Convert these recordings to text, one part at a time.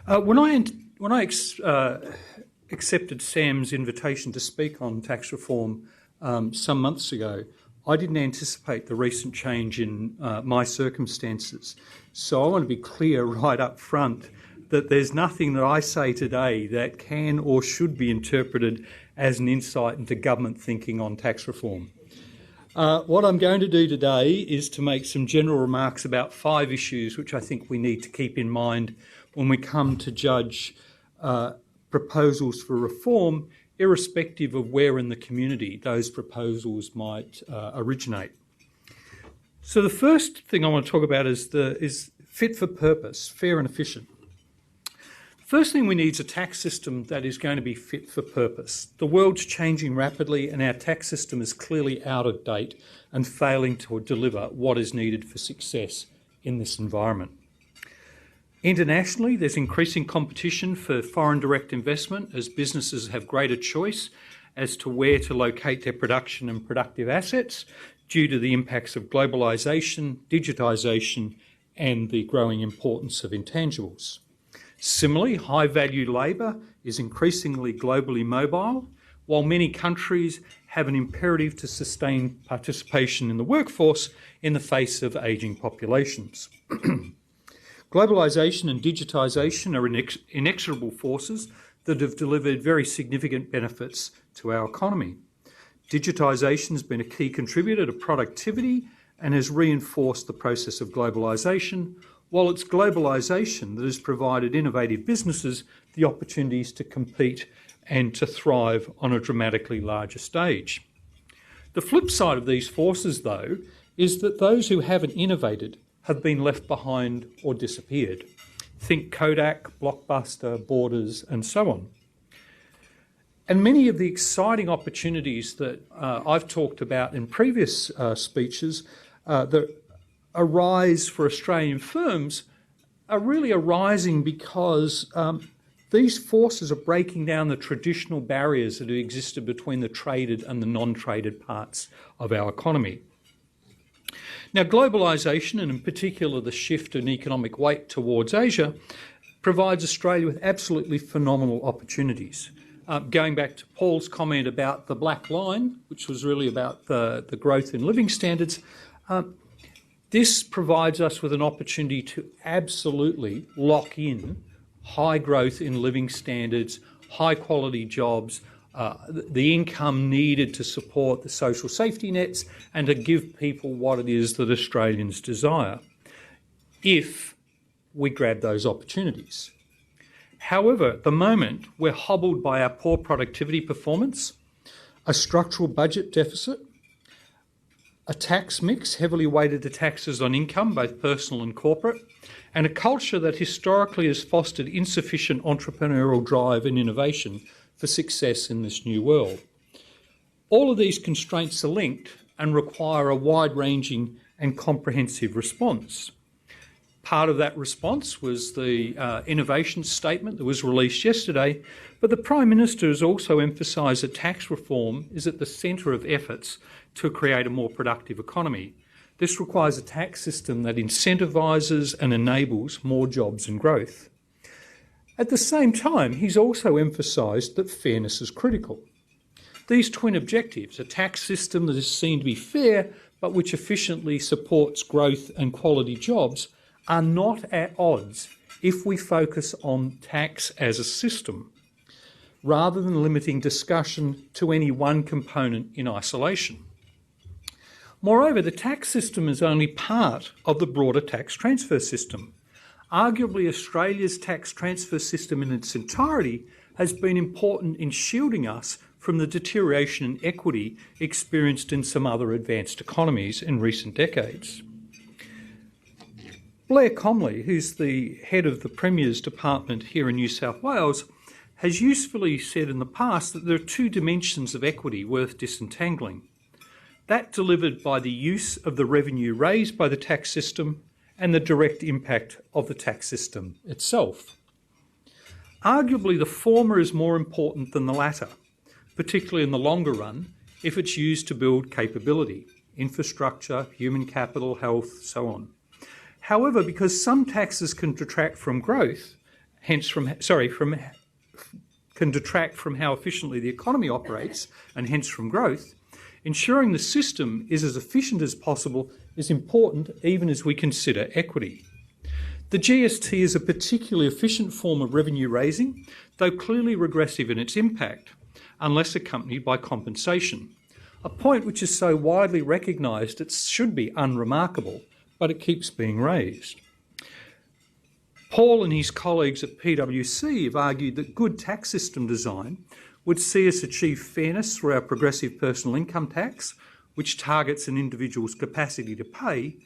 When I accepted Sam's invitation to speak on tax reform some months ago, I didn't anticipate the recent change in my circumstances. So I want to be clear right up front that there's nothing that I say today that can or should be interpreted as an insight into government thinking on tax reform. What I'm going to do today is to make some general remarks about 5 issues which I think we need to keep in mind when we come to judge proposals for reform, irrespective of where in the community those proposals might originate. So the first thing I want to talk about is fit for purpose, fair and efficient. First thing we need is a tax system that is going to be fit for purpose. The world's changing rapidly and our tax system is clearly out of date and failing to deliver what is needed for success in this environment. Internationally, there's increasing competition for foreign direct investment as businesses have greater choice as to where to locate their production and productive assets due to the impacts of globalisation, digitisation and the growing importance of intangibles. Similarly, high-value labour is increasingly globally mobile, while many countries have an imperative to sustain participation in the workforce in the face of ageing populations. Globalisation and digitisation are inexorable forces that have delivered very significant benefits to our economy. Digitisation has been a key contributor to productivity and has reinforced the process of globalisation, while it's globalisation that has provided innovative businesses the opportunities to compete and to thrive on a dramatically larger stage. The flip side of these forces, though, is that those who haven't innovated have been left behind or disappeared. Think Kodak, Blockbuster, Borders, and so on. And many of the exciting opportunities that I've talked about in previous speeches that arise for Australian firms are really arising because these forces are breaking down the traditional barriers that have existed between the traded and the non-traded parts of our economy. Now, globalisation, and in particular the shift in economic weight towards Asia, provides Australia with absolutely phenomenal opportunities. Going back to Paul's comment about the black line, which was really about the growth in living standards, this provides us with an opportunity to absolutely lock in high growth in living standards, high quality jobs, the income needed to support the social safety nets and to give people what it is that Australians desire, if we grab those opportunities. However, at the moment, we're hobbled by our poor productivity performance, a structural budget deficit, a tax mix heavily weighted to taxes on income, both personal and corporate, and a culture that historically has fostered insufficient entrepreneurial drive and innovation for success in this new world. All of these constraints are linked and require a wide-ranging and comprehensive response. Part of that response was the innovation statement that was released yesterday, but the Prime Minister has also emphasised that tax reform is at the centre of efforts to create a more productive economy. This requires a tax system that incentivises and enables more jobs and growth. At the same time, he's also emphasised that fairness is critical. These twin objectives, a tax system that is seen to be fair but which efficiently supports growth and quality jobs, are not at odds if we focus on tax as a system, rather than limiting discussion to any one component in isolation. Moreover, the tax system is only part of the broader tax transfer system. Arguably, Australia's tax transfer system in its entirety has been important in shielding us from the deterioration in equity experienced in some other advanced economies in recent decades. Blair Comley, who's the head of the Premier's Department here in New South Wales, has usefully said in the past that there are 2 dimensions of equity worth disentangling. That delivered by the use of the revenue raised by the tax system and the direct impact of the tax system itself. Arguably, the former is more important than the latter, particularly in the longer run, if it's used to build capability, infrastructure, human capital, health, so on. However, because some taxes can detract from growth can detract from how efficiently the economy operates and hence from growth, ensuring the system is as efficient as possible is important even as we consider equity. The GST is a particularly efficient form of revenue raising, though clearly regressive in its impact, unless accompanied by compensation, a point which is so widely recognised it should be unremarkable, but it keeps being raised. Paul and his colleagues at PwC have argued that good tax system design would see us achieve fairness through our progressive personal income tax, which targets an individual's capacity to pay,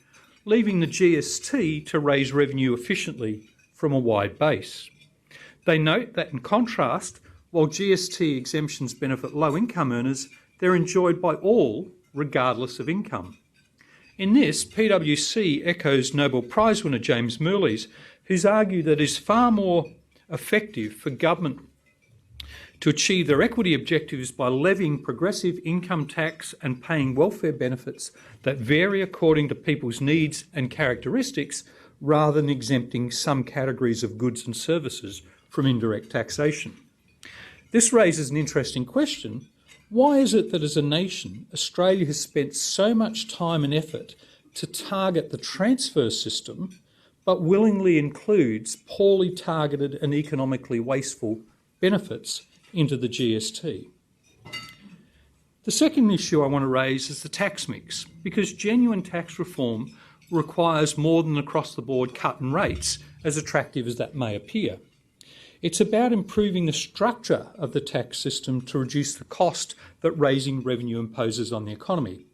leaving the GST to raise revenue efficiently from a wide base. They note that, in contrast, while GST exemptions benefit low-income earners, they're enjoyed by all, regardless of income. In this, PwC echoes Nobel Prize winner James Mirrlees, who's argued that it is far more effective for government to achieve their equity objectives by levying progressive income tax and paying welfare benefits that vary according to people's needs and characteristics, rather than exempting some categories of goods and services from indirect taxation. This raises an interesting question. Why is it that as a nation, Australia has spent so much time and effort to target the transfer system, but willingly includes poorly targeted and economically wasteful benefits into the GST? The second issue I want to raise is the tax mix, because genuine tax reform requires more than across-the-board cut in rates, as attractive as that may appear. It's about improving the structure of the tax system to reduce the cost that raising revenue imposes on the economy.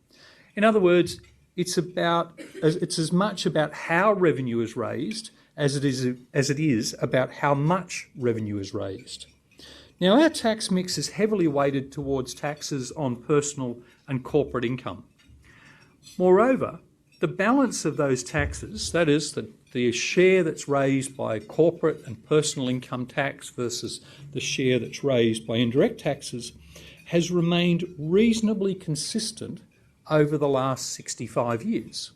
In other words, it's as much about how revenue is raised as it is about how much revenue is raised. Now, our tax mix is heavily weighted towards taxes on personal and corporate income. Moreover, the balance of those taxes, that is, the share that's raised by corporate and personal income tax versus the share that's raised by indirect taxes, has remained reasonably consistent over the last 65 years.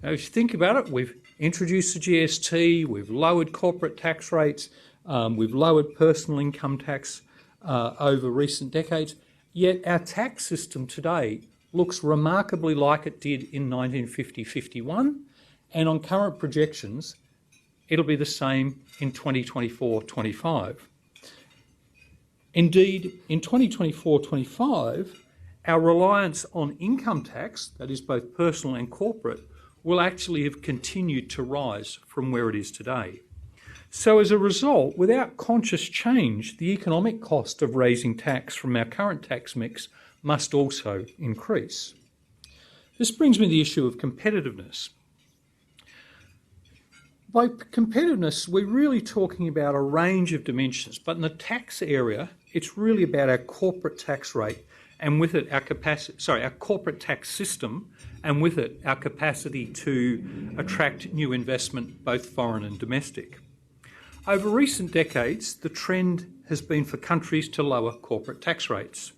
Now, if you think about it, we've introduced the GST, we've lowered corporate tax rates, we've lowered personal income tax over recent decades, yet our tax system today looks remarkably like it did in 1950-51, and on current projections, it'll be the same in 2024-25. Indeed, in 2024-25, our reliance on income tax, that is both personal and corporate, will actually have continued to rise from where it is today. So as a result, without conscious change, the economic cost of raising tax from our current tax mix must also increase. This brings me to the issue of competitiveness. By competitiveness, we're really talking about a range of dimensions, but in the tax area, it's really about our corporate tax rate and with it our corporate tax system, and with it our capacity to attract new investment, both foreign and domestic. Over recent decades, the trend has been for countries to lower corporate tax rates.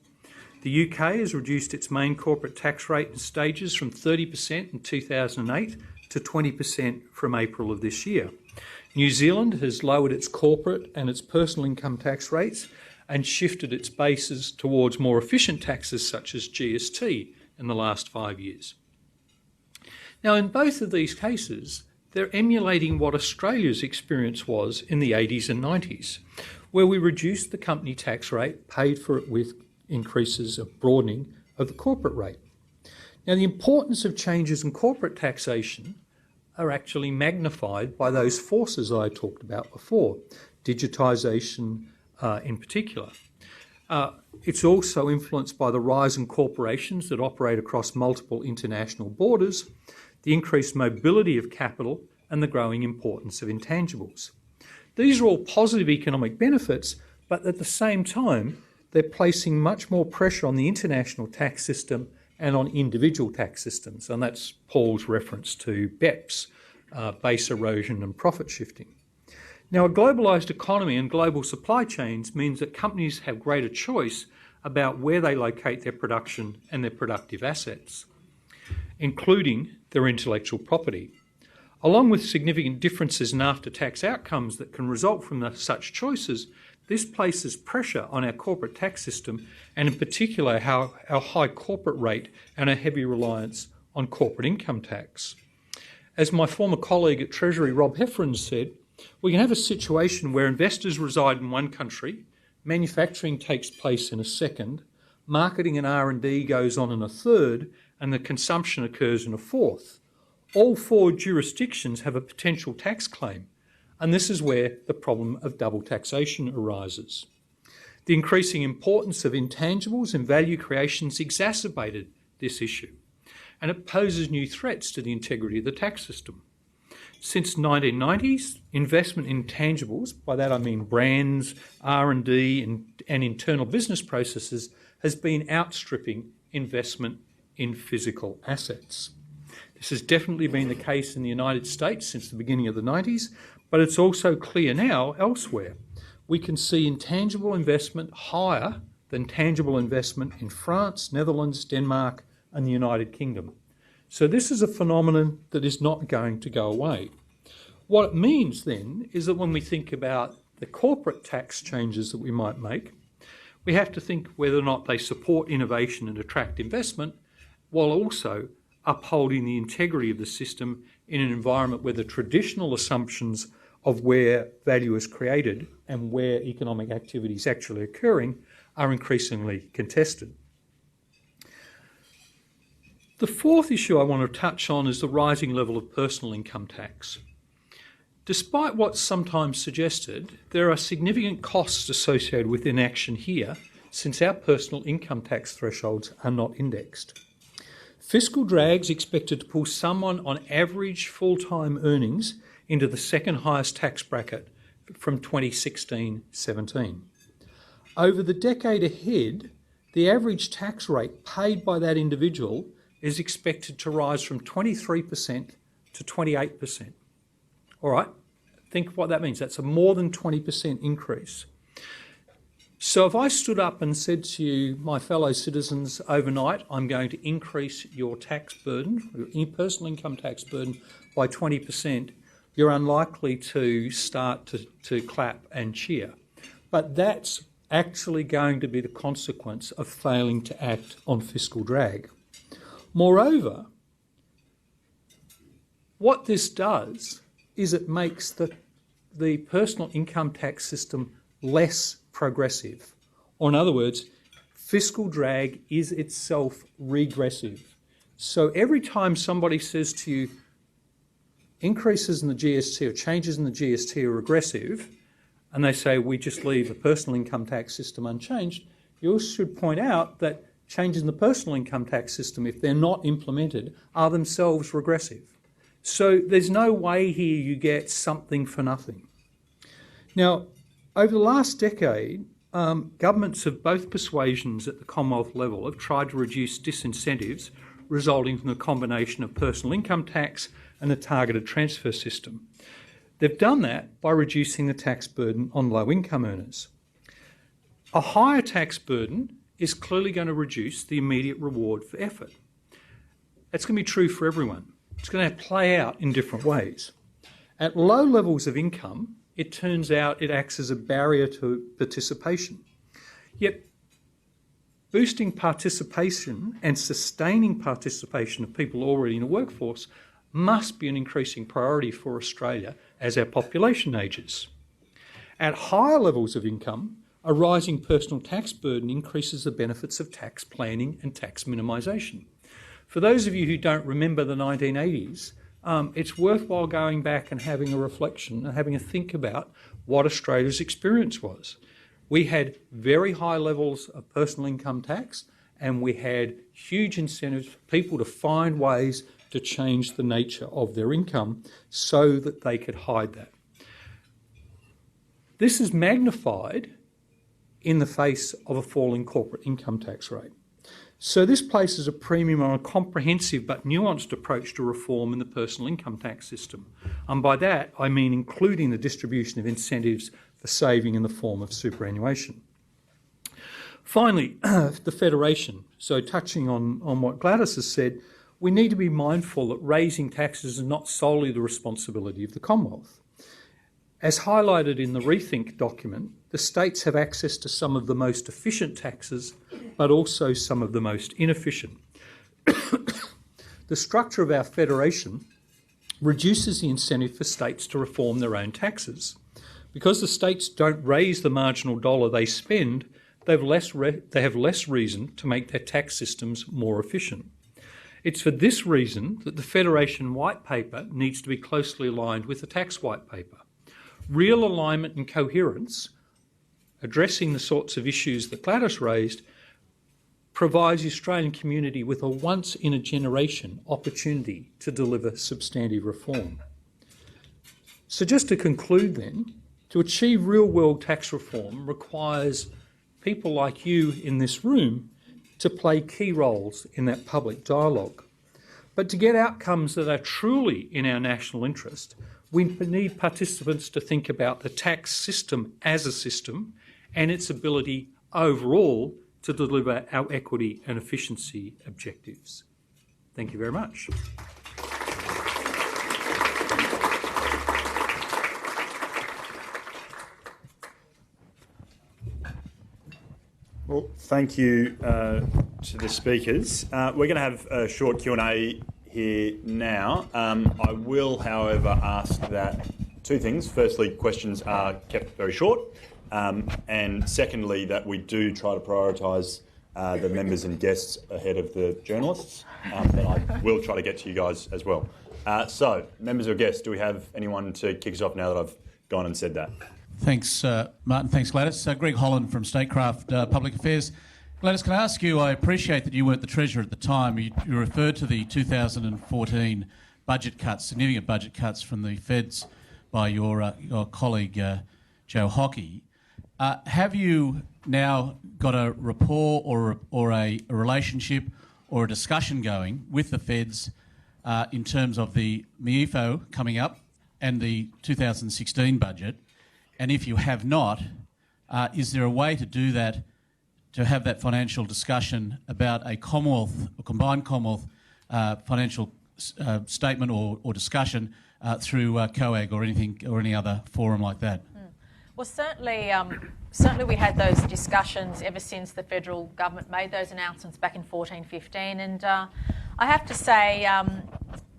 The UK has reduced its main corporate tax rate in stages from 30% in 2008 to 20% from April of this year. New Zealand has lowered its corporate and its personal income tax rates and shifted its bases towards more efficient taxes such as GST in the last 5 years. Now, in both of these cases, they're emulating what Australia's experience was in the 80s and 90s, where we reduced the company tax rate, paid for it with increases of broadening of the corporate rate. Now, the importance of changes in corporate taxation are actually magnified by those forces I talked about before, digitisation in particular. It's also influenced by the rise in corporations that operate across multiple international borders, the increased mobility of capital, and the growing importance of intangibles. These are all positive economic benefits, but at the same time, they're placing much more pressure on the international tax system and on individual tax systems, and that's Paul's reference to BEPS, base erosion and profit shifting. Now, a globalised economy and global supply chains means that companies have greater choice about where they locate their production and their productive assets, including their intellectual property. Along with significant differences in after-tax outcomes that can result from such choices, this places pressure on our corporate tax system, and in particular our high corporate rate and our heavy reliance on corporate income tax. As my former colleague at Treasury, Rob Heffernan, said, we can have a situation where investors reside in one country, manufacturing takes place in a second, marketing and R&D goes on in a third, and the consumption occurs in a fourth. All four jurisdictions have a potential tax claim, and this is where the problem of double taxation arises. The increasing importance of intangibles and value creations exacerbated this issue, and it poses new threats to the integrity of the tax system. Since the 1990s, investment in intangibles, by that I mean brands, R&D and internal business processes, has been outstripping investment in physical assets. This has definitely been the case in the United States since the beginning of the 90s, but it's also clear now elsewhere. We can see intangible investment higher than tangible investment in France, Netherlands, Denmark and the United Kingdom. So this is a phenomenon that is not going to go away. What it means then is that when we think about the corporate tax changes that we might make, we have to think whether or not they support innovation and attract investment, while also upholding the integrity of the system in an environment where the traditional assumptions of where value is created and where economic activity is actually occurring are increasingly contested. The fourth issue I want to touch on is the rising level of personal income tax. Despite what's sometimes suggested, there are significant costs associated with inaction here, since our personal income tax thresholds are not indexed. Fiscal drag's expected to pull someone on average full-time earnings into the second highest tax bracket from 2016-17. Over the decade ahead, the average tax rate paid by that individual is expected to rise from 23% to 28%. All right, think what that means. That's a more than 20% increase. So if I stood up and said to you, my fellow citizens, overnight, I'm going to increase your tax burden, your personal income tax burden by 20%, you're unlikely to start to clap and cheer. But that's actually going to be the consequence of failing to act on fiscal drag. Moreover, what this does is it makes the personal income tax system less progressive. Or in other words, fiscal drag is itself regressive. So every time somebody says to you, increases in the GST or changes in the GST are regressive, and they say we just leave the personal income tax system unchanged, you also should point out that changes in the personal income tax system, if they're not implemented, are themselves regressive. So there's no way here you get something for nothing. Now, over the last decade, governments of both persuasions at the Commonwealth level have tried to reduce disincentives resulting from the combination of personal income tax and the targeted transfer system. They've done that by reducing the tax burden on low-income earners. A higher tax burden is clearly going to reduce the immediate reward for effort. That's going to be true for everyone. It's going to play out in different ways. At low levels of income, it turns out it acts as a barrier to participation. Yet, boosting participation and sustaining participation of people already in the workforce must be an increasing priority for Australia as our population ages. At higher levels of income, a rising personal tax burden increases the benefits of tax planning and tax minimisation. For those of you who don't remember the 1980s, it's worthwhile going back and having a reflection and having a think about what Australia's experience was. We had very high levels of personal income tax, and we had huge incentives for people to find ways to change the nature of their income so that they could hide that. This is magnified in the face of a falling corporate income tax rate. So this places a premium on a comprehensive but nuanced approach to reform in the personal income tax system. And by that, I mean including the distribution of incentives for saving in the form of superannuation. Finally, the Federation. So touching on what Gladys has said, we need to be mindful that raising taxes is not solely the responsibility of the Commonwealth. As highlighted in the Rethink document, the states have access to some of the most efficient taxes, but also some of the most inefficient. The structure of our federation reduces the incentive for states to reform their own taxes. Because the states don't raise the marginal dollar they spend, they have less reason to make their tax systems more efficient. It's for this reason that the Federation White Paper needs to be closely aligned with the Tax White Paper. Real alignment and coherence, addressing the sorts of issues that Gladys raised, provides the Australian community with a once-in-a-generation opportunity to deliver substantive reform. So just to conclude then, to achieve real-world tax reform requires people like you in this room to play key roles in that public dialogue. But to get outcomes that are truly in our national interest, we need participants to think about the tax system as a system and its ability overall to deliver our equity and efficiency objectives. Thank you very much. Well, thank you to the speakers. We're going to have a short Q&A here now. I will, however, ask that two things. Firstly, questions are kept very short. And secondly, that we do try to prioritise the members and guests ahead of the journalists. But I will try to get to you guys as well. So, members or guests, do we have anyone to kick us off now that I've gone and said that? Thanks, Martin. Thanks, Gladys. Greg Holland from Statecraft Public Affairs. Gladys, can I ask you, I appreciate that you weren't the Treasurer at the time. You referred to the 2014 budget cuts, significant budget cuts from the Feds by your colleague Joe Hockey. Have you now got a rapport or a relationship or a discussion going with the Feds in terms of the MIEFO coming up and the 2016 budget? And if you have not, is there a way to do that, to have that financial discussion about a Commonwealth, a combined Commonwealth financial statement or discussion through COAG or anything or any other forum like that? Well, certainly we had those discussions ever since the federal government made those announcements back in 14-15, and I have to say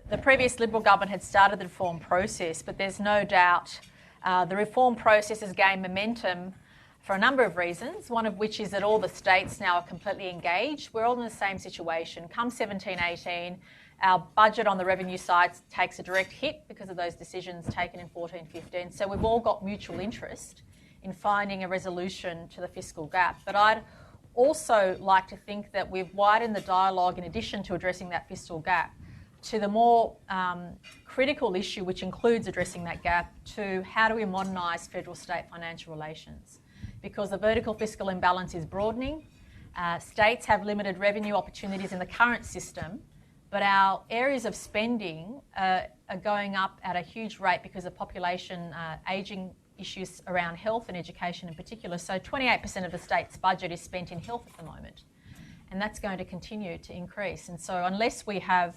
the previous Liberal government had started the reform process, but there's no doubt the reform process has gained momentum for a number of reasons, one of which is that all the states now are completely engaged. We're all in the same situation. Come 17-18, our budget on the revenue side takes a direct hit because of those decisions taken in 14-15. So we've all got mutual interest in finding a resolution to the fiscal gap. But I'd also like to think that we've widened the dialogue in addition to addressing that fiscal gap to the more critical issue, which includes addressing that gap, to how do we modernise federal-state financial relations. Because the vertical fiscal imbalance is broadening. States have limited revenue opportunities in the current system, but our areas of spending are going up at a huge rate because of population ageing issues around health and education in particular. So 28% of the state's budget is spent in health at the moment, and that's going to continue to increase. And so unless we have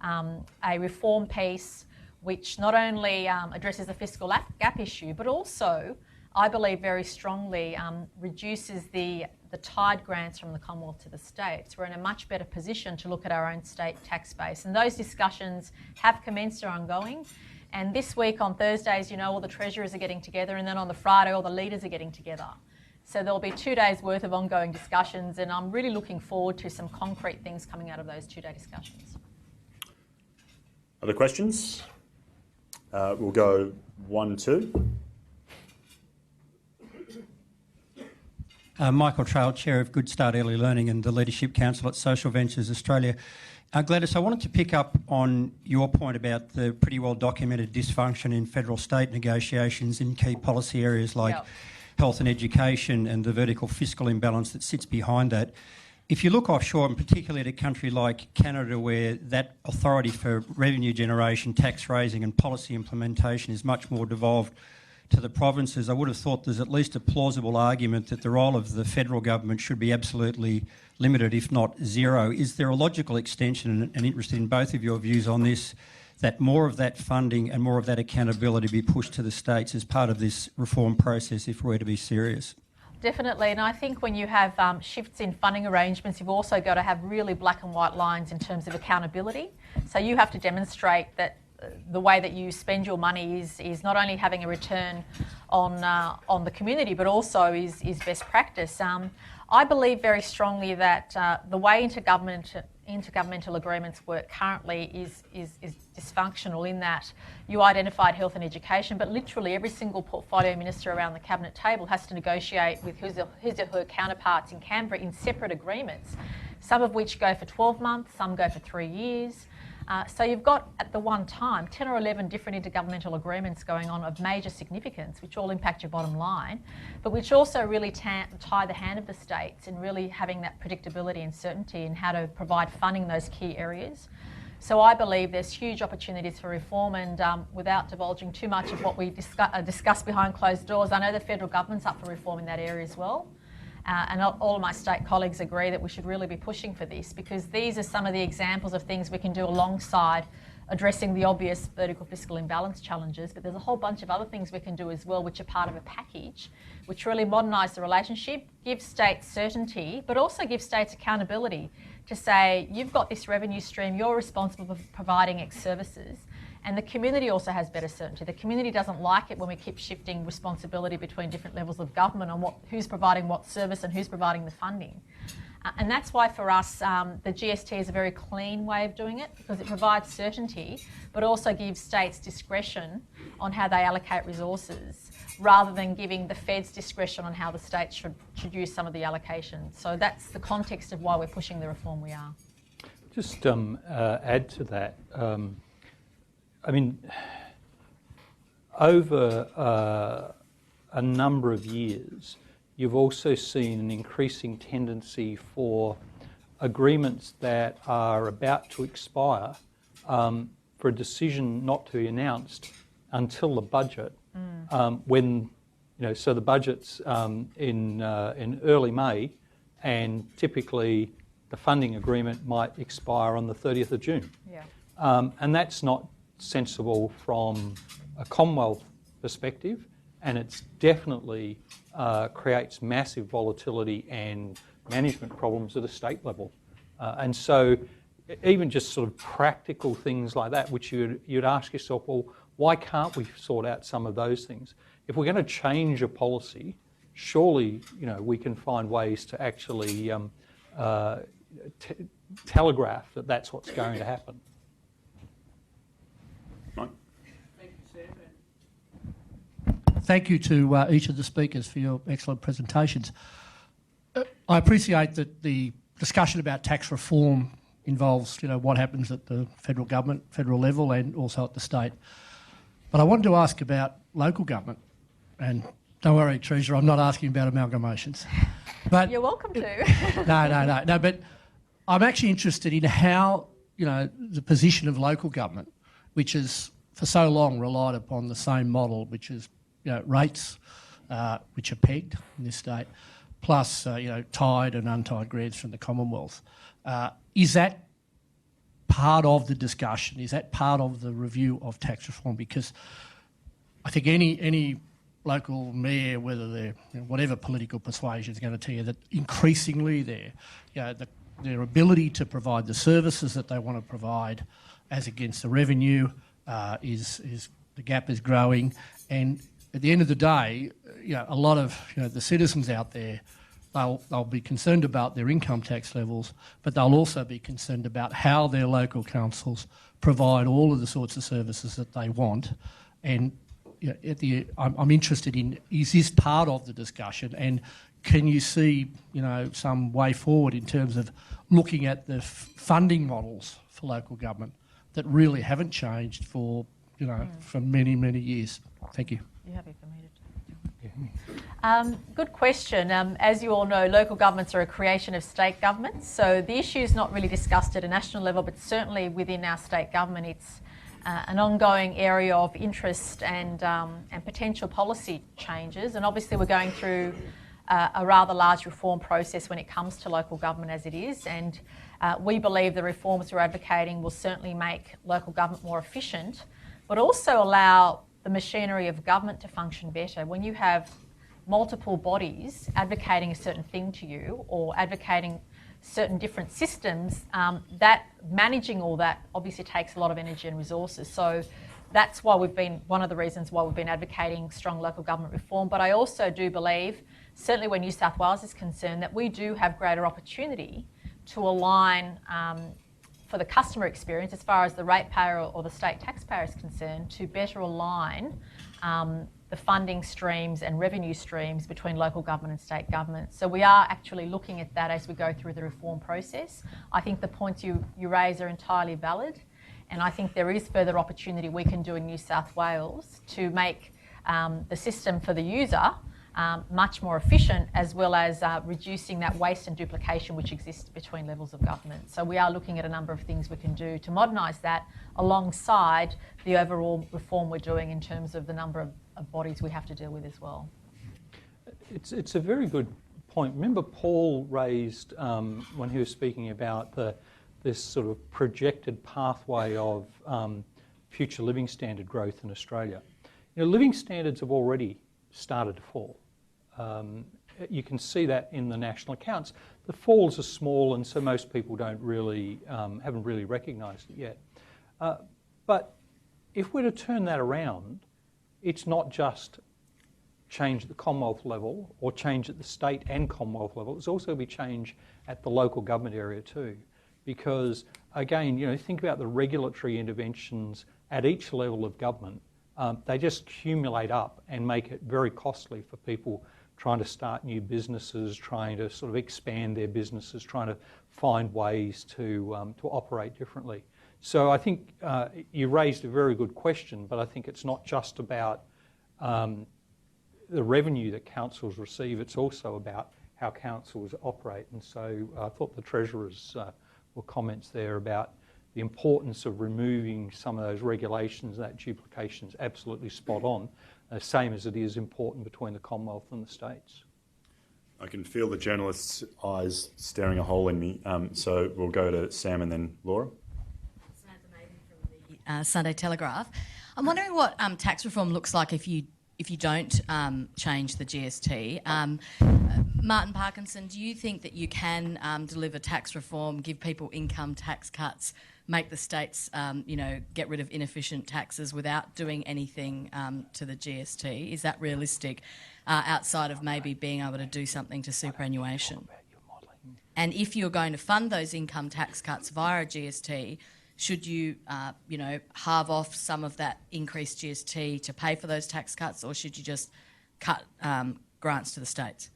a reform piece which not only addresses the fiscal gap issue, but also, I believe very strongly, reduces the tide grants from the Commonwealth to the states, we're in a much better position to look at our own state tax base. And those discussions have commenced, are ongoing. And this week on Thursdays, you know, all the treasurers are getting together, and then on the Friday, all the leaders are getting together. So there'll be 2 days' worth of ongoing discussions, and I'm really looking forward to some concrete things coming out of those 2-day discussions. Other questions? We'll go 1, 2. Michael Trail, Chair of Good Start Early Learning and the Leadership Council at Social Ventures Australia. Gladys, I wanted to pick up on your point about the pretty well documented dysfunction in federal-state negotiations in key policy areas like health and education and the vertical fiscal imbalance that sits behind that. If you look offshore, and particularly at a country like Canada, where that authority for revenue generation, tax raising and policy implementation is much more devolved to the provinces, I would have thought there's at least a plausible argument that the role of the federal government should be absolutely limited, if not zero. Is there a logical extension, and interested in both of your views on this, that more of that funding and more of that accountability be pushed to the states as part of this reform process if we're to be serious? Definitely, and I think when you have shifts in funding arrangements, you've also got to have really black and white lines in terms of accountability. So you have to demonstrate that the way that you spend your money is not only having a return on the community, but also is best practice. I believe very strongly that the way intergovernmental agreements work currently is dysfunctional in that you identified health and education, but literally every single portfolio minister around the cabinet table has to negotiate with his or her counterparts in Canberra in separate agreements, some of which go for 12 months, some go for 3 years. So you've got, at the one time, 10 or 11 different intergovernmental agreements going on of major significance, which all impact your bottom line, but which also really tie the hand of the states in really having that predictability and certainty in how to provide funding in those key areas. So I believe there's huge opportunities for reform, and without divulging too much of what we discuss behind closed doors, I know the federal government's up for reform in that area as well. And all of my state colleagues agree that we should really be pushing for this, because these are some of the examples of things we can do alongside addressing the obvious vertical fiscal imbalance challenges. But there's a whole bunch of other things we can do as well, which are part of a package, which really modernise the relationship, give states certainty, but also give states accountability to say, you've got this revenue stream, you're responsible for providing X services. And the community also has better certainty. The community doesn't like it when we keep shifting responsibility between different levels of government on who's providing what service and who's providing the funding. And that's why for us, the GST is a very clean way of doing it, because it provides certainty, but also gives states discretion on how they allocate resources, rather than giving the feds discretion on how the states should use some of the allocations. So that's the context of why we're pushing the reform we are. Just add to that. I mean, over a number of years, you've also seen an increasing tendency for agreements that are about to expire for a decision not to be announced until the budget, when, so the budget's in early May, and typically the funding agreement might expire on the 30th of June. Yeah. And that's not sensible from a Commonwealth perspective, and it's definitely creates massive volatility and management problems at a state level. And so even just sort of practical things like that, which you'd ask yourself, well, why can't we sort out some of those things? If we're going to change a policy, surely we can find ways to actually telegraph that that's what's going to happen. Thank you to each of the speakers for your excellent presentations. I appreciate that the discussion about tax reform involves, what happens at the federal government, federal level, and also at the state. But I wanted to ask about local government, and don't worry, Treasurer, I'm not asking about amalgamations. But you're welcome to. No. But I'm actually interested in how, the position of local government, which has for so long relied upon the same model, which is rates, which are pegged in this state, plus tied and untied grants from the Commonwealth. Is that part of the discussion? Is that part of the review of tax reform? Because I think any local mayor, whether they're whatever political persuasion, is going to tell you that increasingly their ability to provide the services that they want to provide, as against the revenue, is the gap is growing. And at the end of the day, a lot of the citizens out there, they'll be concerned about their income tax levels, but they'll also be concerned about how their local councils provide all of the sorts of services that they want. And I'm interested in, is this part of the discussion, and can you see some way forward in terms of looking at the funding models for local government that really haven't changed for many, many years? Thank you. You happy for me to? Good question. As you all know, local governments are a creation of state governments, so the issue is not really discussed at a national level, but certainly within our state government, it's an ongoing area of interest and potential policy changes. And obviously we're going through a rather large reform process when it comes to local government as it is. And we believe the reforms we're advocating will certainly make local government more efficient, but also allow the machinery of government to function better. When you have multiple bodies advocating a certain thing to you or advocating certain different systems, that managing all that obviously takes a lot of energy and resources. So that's why one of the reasons why we've been advocating strong local government reform. But I also do believe, certainly where New South Wales is concerned, that we do have greater opportunity to align for the customer experience as far as the ratepayer or the state taxpayer is concerned, to better align the funding streams and revenue streams between local government and state government. So we are actually looking at that as we go through the reform process. I think the points you raise are entirely valid, and I think there is further opportunity we can do in New South Wales to make the system for the user much more efficient, as well as reducing that waste and duplication which exists between levels of government. So we are looking at a number of things we can do to modernise that alongside the overall reform we're doing in terms of the number of bodies we have to deal with as well. It's a very good point. Remember Paul raised, when he was speaking about this sort of projected pathway of future living standard growth in Australia. Living standards have already started to fall. You can see that in the national accounts. The falls are small, and so most people haven't really recognised it yet. But if we're to turn that around, it's not just change at the Commonwealth level or change at the state and Commonwealth level. It's also be change at the local government area too. Because again, think about the regulatory interventions at each level of government. They just accumulate up and make it very costly for people trying to start new businesses, trying to sort of expand their businesses, trying to find ways to operate differently. So I think you raised a very good question, but I think it's not just about the revenue that councils receive, it's also about how councils operate. And so I thought the Treasurer's comments there about the importance of removing some of those regulations, that duplication is absolutely spot on, same as it is important between the Commonwealth and the states. I can feel the journalist's eyes staring a hole in me, so we'll go to Sam and then Laura. Samantha Maiden from the Sunday Telegraph. I'm wondering what tax reform looks like if you don't change the GST. Martin Parkinson, do you think that you can deliver tax reform, give people income tax cuts, make the states, get rid of inefficient taxes without doing anything to the GST? Is that realistic outside of maybe being able to do something to superannuation? And if you're going to fund those income tax cuts via a GST, should you, halve off some of that increased GST to pay for those tax cuts, or should you just cut grants to the states?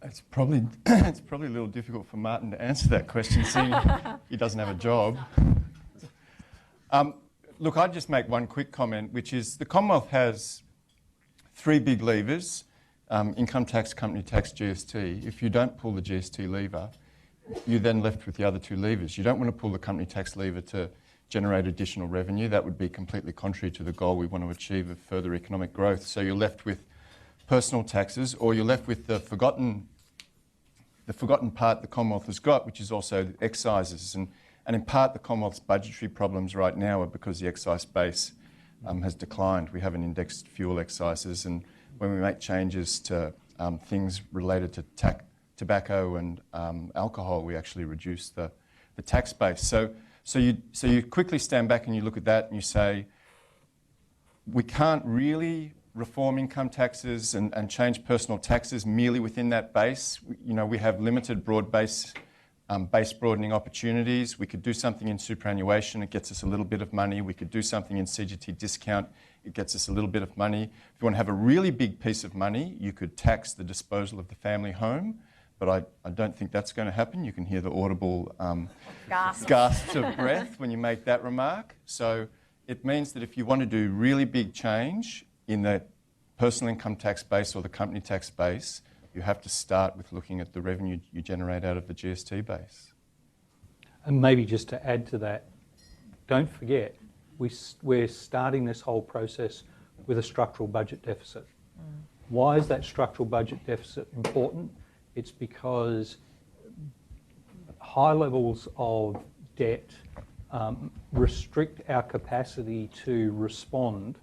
It's probably a little difficult for Martin to answer that question, seeing he doesn't have a job. Look, I'd just make one quick comment, which is the Commonwealth has three big levers: income tax, company tax, GST. If you don't pull the GST lever, you're then left with the other two levers. You don't want to pull the company tax lever to generate additional revenue. That would be completely contrary to the goal we want to achieve of further economic growth. So you're left with personal taxes, or you're left with the forgotten part the Commonwealth has got, which is also excises. And in part, the Commonwealth's budgetary problems right now are because the excise base has declined. We haven't indexed fuel excises, and when we make changes to things related to tobacco and alcohol, we actually reduce the tax base. So you quickly stand back and you look at that and you say, we can't really reform income taxes and change personal taxes merely within that base. We have limited broad base broadening opportunities. We could do something in superannuation, it gets us a little bit of money. We could do something in CGT discount, it gets us a little bit of money. If you want to have a really big piece of money, you could tax the disposal of the family home, but I don't think that's going to happen. You can hear the audible gasps of breath when you make that remark. So it means that if you want to do really big change in the personal income tax base or the company tax base, you have to start with looking at the revenue you generate out of the GST base. And maybe just to add to that, don't forget, we're starting this whole process with a structural budget deficit. Why is that structural budget deficit important? It's because high levels of debt restrict our capacity to respond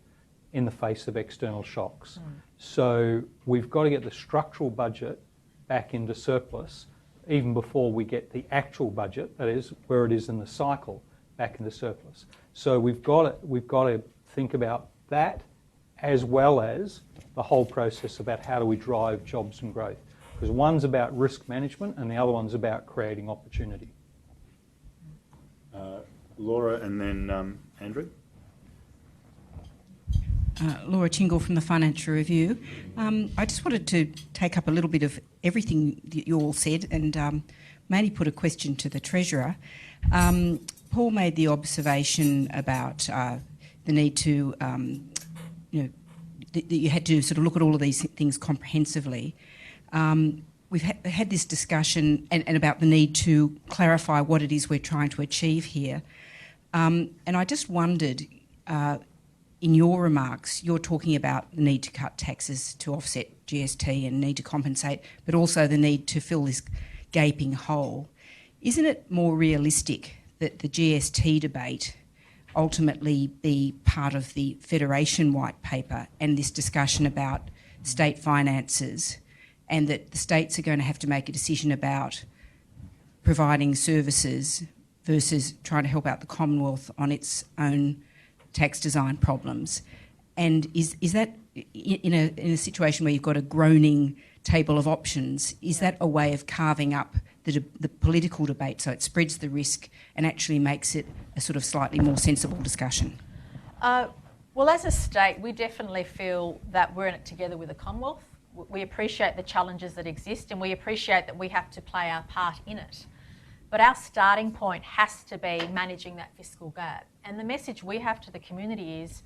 in the face of external shocks. So we've got to get the structural budget back into surplus even before we get the actual budget, that is where it is in the cycle, back into surplus. So we've got to think about that, as well as the whole process about how do we drive jobs and growth. Because one's about risk management and the other one's about creating opportunity. Laura and then Andrew. Laura Tingle from the Financial Review. I just wanted to take up a little bit of everything that you all said and mainly put a question to the Treasurer. Paul made the observation about the need to, that you had to sort of look at all of these things comprehensively. We've had this discussion and about the need to clarify what it is we're trying to achieve here. And I just wondered, in your remarks, you're talking about the need to cut taxes to offset GST and need to compensate, but also the need to fill this gaping hole. Isn't it more realistic that the GST debate ultimately be part of the Federation White Paper and this discussion about state finances, and that the states are going to have to make a decision about providing services versus trying to help out the Commonwealth on its own tax design problems? And is that, in a situation where you've got a groaning table of options, is that a way of carving up the political debate so it spreads the risk and actually makes it a sort of slightly more sensible discussion? Well, as a state, we definitely feel that we're in it together with the Commonwealth. We appreciate the challenges that exist and we appreciate that we have to play our part in it. But our starting point has to be managing that fiscal gap. And the message we have to the community is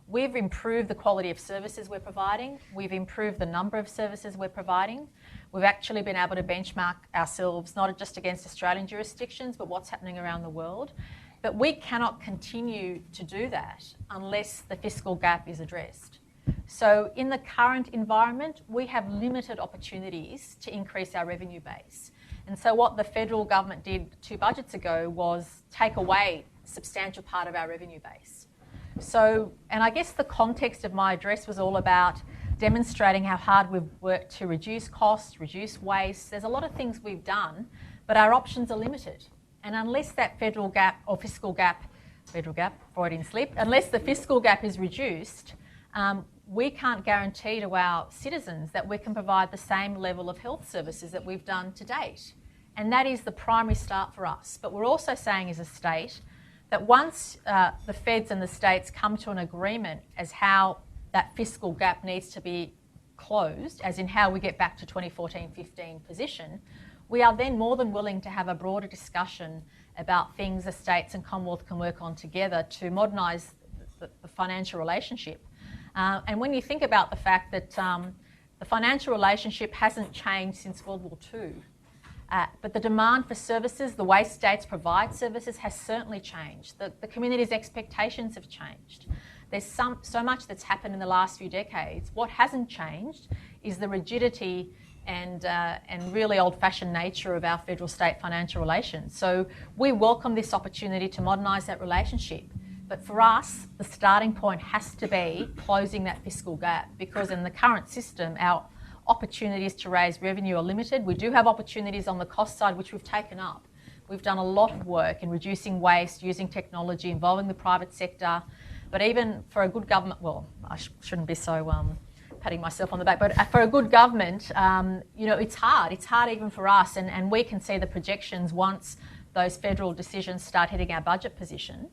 we've improved the quality of services we're providing. We've improved the number of services we're providing. We've actually been able to benchmark ourselves not just against Australian jurisdictions, but what's happening around the world. But we cannot continue to do that unless the fiscal gap is addressed. So in the current environment, we have limited opportunities to increase our revenue base. And so what the federal government did 2 budgets ago was take away a substantial part of our revenue base. So, and I guess the context of my address was all about demonstrating how hard we've worked to reduce costs, reduce waste. There's a lot of things we've done, but our options are limited. And unless that federal gap or fiscal gap, Freudian slip, unless the fiscal gap is reduced, we can't guarantee to our citizens that we can provide the same level of health services that we've done to date. And that is the primary start for us. But we're also saying as a state that once the feds and the states come to an agreement as how that fiscal gap needs to be closed, as in how we get back to 2014-15 position, we are then more than willing to have a broader discussion about things the states and Commonwealth can work on together to modernise the financial relationship. And when you think about the fact that the financial relationship hasn't changed since World War II, but the demand for services, the way states provide services has certainly changed. The community's expectations have changed. There's so much that's happened in the last few decades. What hasn't changed is the rigidity and really old-fashioned nature of our federal-state financial relations. So we welcome this opportunity to modernise that relationship. But for us, the starting point has to be closing that fiscal gap, because in the current system, our opportunities to raise revenue are limited. We do have opportunities on the cost side, which we've taken up. We've done a lot of work in reducing waste, using technology, involving the private sector. But even for a good government, well, I shouldn't be so patting myself on the back, but for a good government, it's hard. It's hard even for us, and we can see the projections once those federal decisions start hitting our budget position.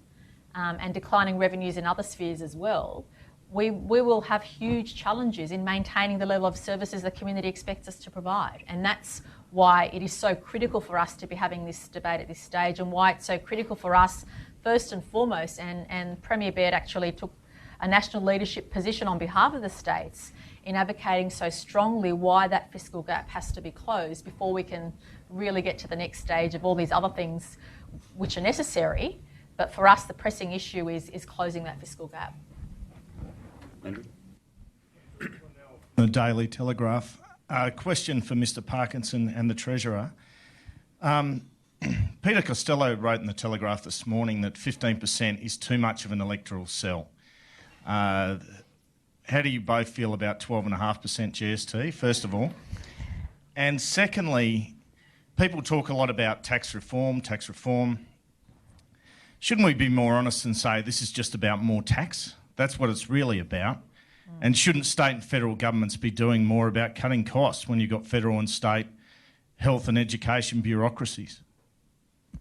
And declining revenues in other spheres as well, we will have huge challenges in maintaining the level of services the community expects us to provide. And that's why it is so critical for us to be having this debate at this stage, and why it's so critical for us, first and foremost, and Premier Baird actually took a national leadership position on behalf of the states in advocating so strongly why that fiscal gap has to be closed before we can really get to the next stage of all these other things which are necessary, But for us, the pressing issue is closing that fiscal gap. Andrew? The Daily Telegraph. Question for Mr Parkinson and the Treasurer. Peter Costello wrote in the Telegraph this morning that 15% is too much of an electoral sell. How do you both feel about 12.5% GST, first of all? And secondly, people talk a lot about tax reform. Shouldn't we be more honest and say this is just about more tax? That's what it's really about. And shouldn't state and federal governments be doing more about cutting costs when you've got federal and state health and education bureaucracies? Do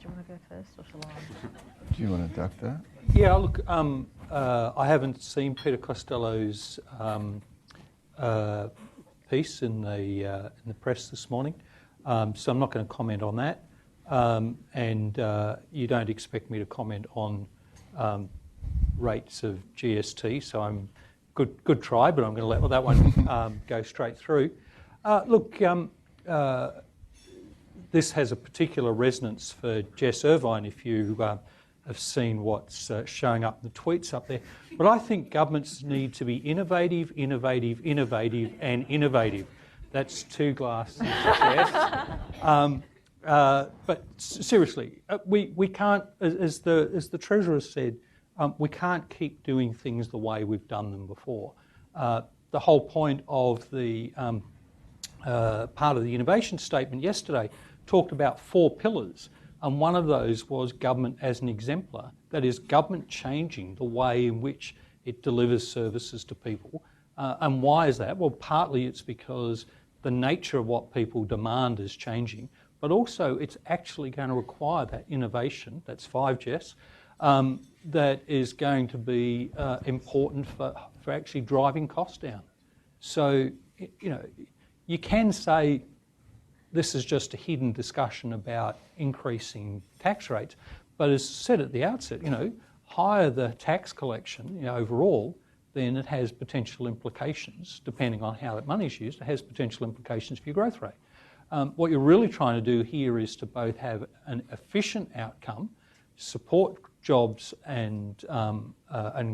you want to go first or shall I? Do you want to duck that? Yeah, look, I haven't seen Peter Costello's piece in the press this morning, so I'm not going to comment on that. And you don't expect me to comment on rates of GST, so I'm good try, but I'm going to let that one go straight through. Look, this has a particular resonance for Jess Irvine if you have seen what's showing up in the tweets up there. But I think governments need to be innovative, and innovative. That's two glasses, Jess. But seriously, we can't, as the Treasurer said, we can't keep doing things the way we've done them before. The whole point of the part of the innovation statement yesterday talked about 4 pillars, and one of those was government as an exemplar. That is, government changing the way in which it delivers services to people. And why is that? Well, partly it's because the nature of what people demand is changing, but also it's actually going to require that innovation, that's 5, Jess, that is going to be important for actually driving costs down. So, you know, you can say this is just a hidden discussion about increasing tax rates, but as said at the outset, you know, higher the tax collection, you know, overall, then it has potential implications, depending on how that money is used, it has potential implications for your growth rate. What you're really trying to do here is to both have an efficient outcome, support jobs and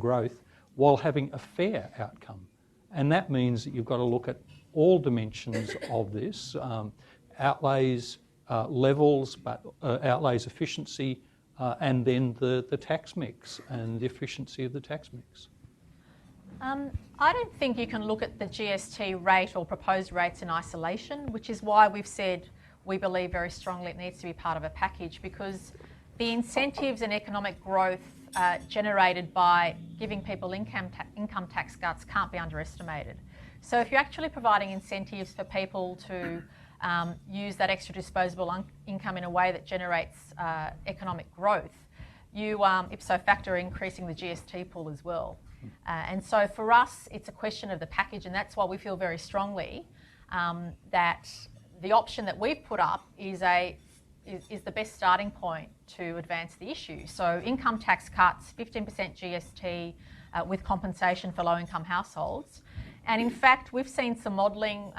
growth, while having a fair outcome. And that means that you've got to look at all dimensions of this, outlays, levels, but outlays efficiency, and then the tax mix and the efficiency of the tax mix. I don't think you can look at the GST rate or proposed rates in isolation, which is why we've said we believe very strongly it needs to be part of a package, because the incentives and economic growth generated by giving people income tax cuts can't be underestimated. So if you're actually providing incentives for people to use that extra disposable income in a way that generates economic growth, you ipso facto are increasing the GST pool as well. And so for us, it's a question of the package, and that's why we feel very strongly that the option that we've put up is the best starting point to advance the issue. So income tax cuts, 15% GST with compensation for low-income households. And in fact, we've seen some modelling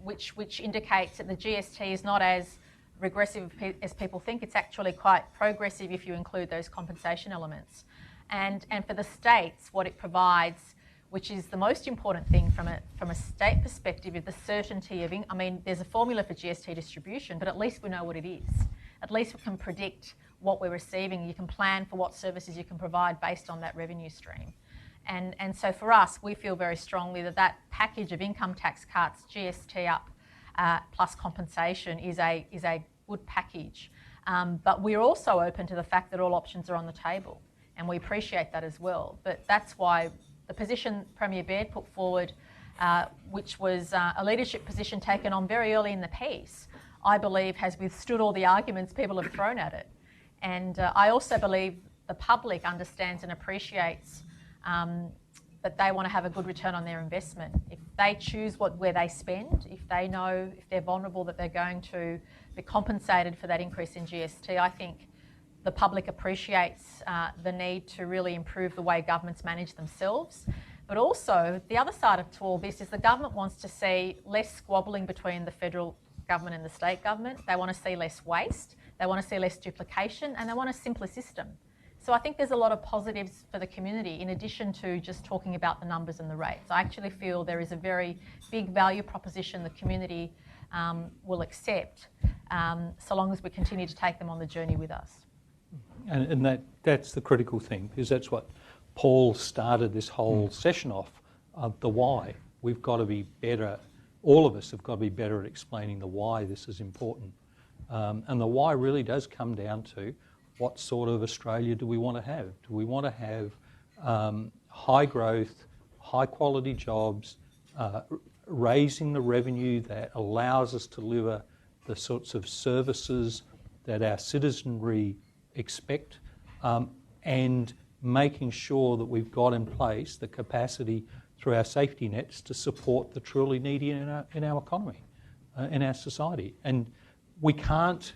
which indicates that the GST is not as regressive as people think. It's actually quite progressive if you include those compensation elements. And for the states, what it provides, which is the most important thing from a state perspective, is the certainty of I mean, there's a formula for GST distribution, but at least we know what it is. At least we can predict what we're receiving. You can plan for what services you can provide based on that revenue stream. And so for us, we feel very strongly that package of income tax cuts, GST up, plus compensation is a good package. But we're also open to the fact that all options are on the table, and we appreciate that as well. But that's why the position Premier Baird put forward, which was a leadership position taken on very early in the piece, I believe has withstood all the arguments people have thrown at it. And I also believe the public understands and appreciates that they want to have a good return on their investment. If they choose where they spend, if they know, if they're vulnerable, that they're going to be compensated for that increase in GST, I think the public appreciates the need to really improve the way governments manage themselves. But also, the other side to all this is the government wants to see less squabbling between the federal government and the state government. They want to see less waste. they want to see less duplication, and they want a simpler system. So I think there's a lot of positives for the community in addition to just talking about the numbers and the rates. I actually feel there is a very big value proposition the community will accept so long as we continue to take them on the journey with us. And that's the critical thing, because that's what Paul started this whole session off, the why. We've got to be better, all of us have got to be better at explaining the why this is important. And the why really does come down to what sort of Australia do we want to have? Do we want to have high growth, high quality jobs, raising the revenue that allows us to deliver the sorts of services that our citizenry expect, and making sure that we've got in place the capacity through our safety nets to support the truly needy in our economy, in our society. And we can't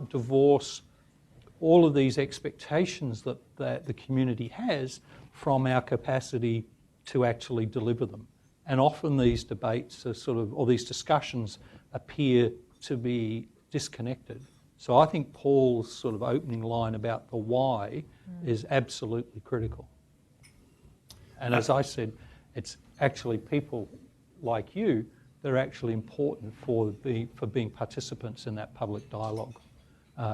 divorce all of these expectations that the community has from our capacity to actually deliver them. And often these debates are or these discussions appear to be disconnected. So I think Paul's sort of opening line about the why is absolutely critical. And as I said, it's actually people like you that are actually important for being participants in that public dialogue.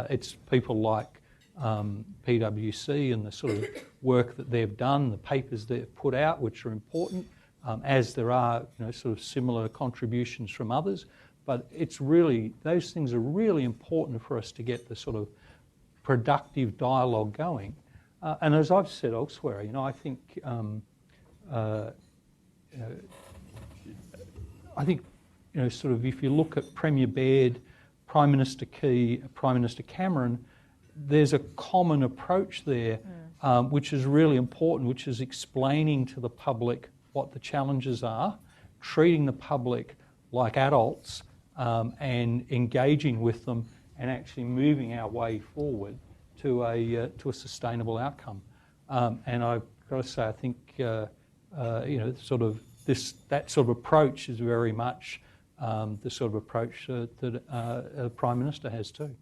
It's people like PwC and the sort of work that they've done, the papers they've put out, which are important, as there are sort of similar contributions from others. But it's really, those things are really important for us to get the sort of productive dialogue going. And as I've said elsewhere, I think sort of if you look at Premier Baird, Prime Minister Key, Prime Minister Cameron, there's a common approach there, which is really important, which is explaining to the public what the challenges are, treating the public like adults, and engaging with them and actually moving our way forward to a sustainable outcome. And I've got to say, I think that sort of approach is very much the sort of approach that the Prime Minister has too.